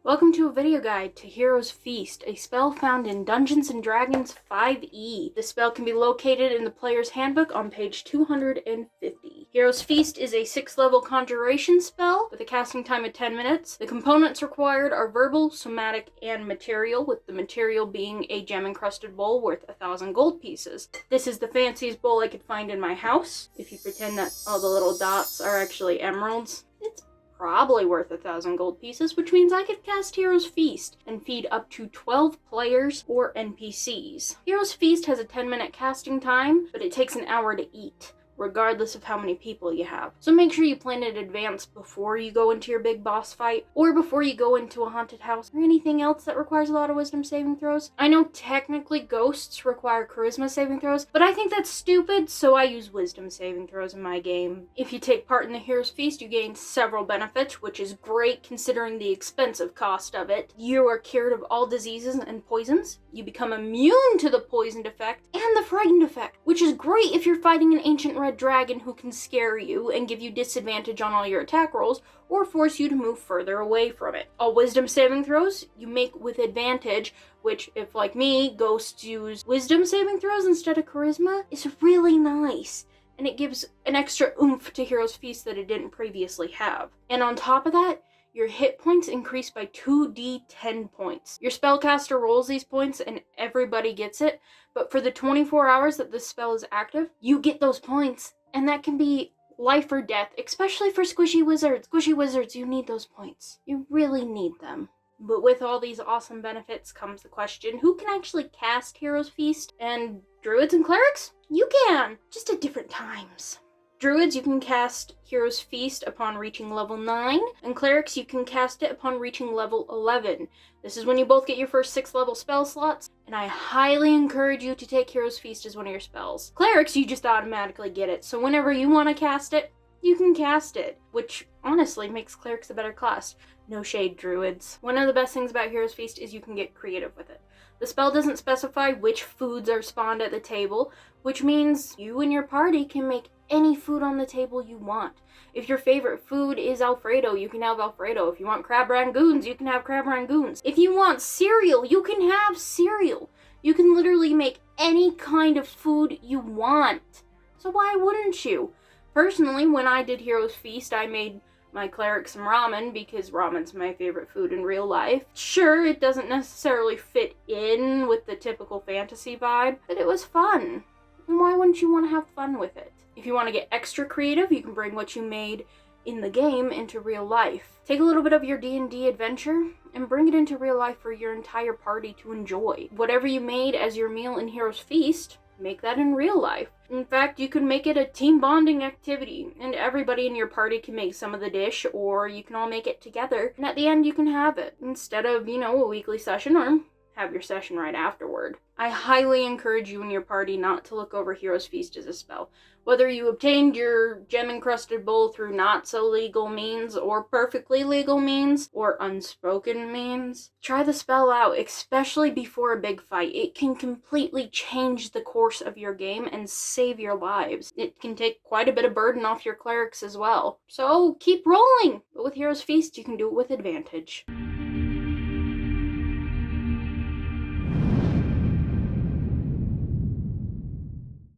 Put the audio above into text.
Welcome to a video guide to Hero's Feast, a spell found in Dungeons & Dragons 5e. This spell can be located in the player's handbook on page 250. Hero's Feast is a 6th level conjuration spell with a casting time of 10 minutes. The components required are verbal, somatic, and material, with the material being a gem-encrusted bowl worth 1,000 gold pieces. This is the fanciest bowl I could find in my house. If you pretend that all the little dots are actually emeralds, it's probably worth 1,000 gold pieces, which means I could cast Hero's Feast and feed up to 12 players or NPCs. Hero's Feast has a 10-minute casting time, but it takes an hour to eat, regardless of how many people you have. So make sure you plan in advance before you go into your big boss fight, or before you go into a haunted house, or anything else that requires a lot of wisdom saving throws. I know technically ghosts require charisma saving throws, but I think that's stupid, so I use wisdom saving throws in my game. If you take part in the Hero's Feast, you gain several benefits, which is great considering the expensive cost of it. You are cured of all diseases and poisons. You become immune to the poisoned effect and the frightened effect, which is great if you're fighting an ancient red dragon who can scare you and give you disadvantage on all your attack rolls or force you to move further away from it. All wisdom saving throws you make with advantage, which, if like me, ghosts use wisdom saving throws instead of charisma, is really nice. And it gives an extra oomph to Hero's Feast that it didn't previously have. And on top of that, your hit points increase by 2d10 points. Your spellcaster rolls these points and everybody gets it, but for the 24 hours that this spell is active, you get those points, and that can be life or death, especially for squishy wizards. Squishy wizards, you need those points. You really need them. But with all these awesome benefits comes the question, who can actually cast Hero's Feast? And druids and clerics? You can, just at different times. Druids, you can cast Hero's Feast upon reaching level 9, and clerics, you can cast it upon reaching level 11. This is when you both get your first 6th level spell slots, and I highly encourage you to take Hero's Feast as one of your spells. Clerics, you just automatically get it, so whenever you want to cast it, you can cast it, which honestly makes clerics a better class. No shade, druids. One of the best things about Hero's Feast is you can get creative with it. The spell doesn't specify which foods are spawned at the table, which means you and your party can make any food on the table you want. If your favorite food is Alfredo, you can have Alfredo. If you want crab rangoons, you can have crab rangoons. If you want cereal, you can have cereal. You can literally make any kind of food you want. So why wouldn't you? Personally, when I did Hero's Feast, I made my cleric some ramen because ramen's my favorite food in real life. Sure, it doesn't necessarily fit in with the typical fantasy vibe, but it was fun. And why wouldn't you want to have fun with it? If you want to get extra creative, you can bring what you made in the game into real life. Take a little bit of your D&D adventure and bring it into real life for your entire party to enjoy. Whatever you made as your meal in Hero's Feast, make that in real life. In fact, you can make it a team bonding activity, and everybody in your party can make some of the dish, or you can all make it together, and at the end you can have it, instead of, a weekly session, or have your session right afterward. I highly encourage you and your party not to look over Hero's Feast as a spell. Whether you obtained your gem-encrusted bowl through not-so-legal means, or perfectly legal means, or unspoken means, try the spell out, especially before a big fight. It can completely change the course of your game and save your lives. It can take quite a bit of burden off your clerics as well. So keep rolling! But with Hero's Feast, you can do it with advantage.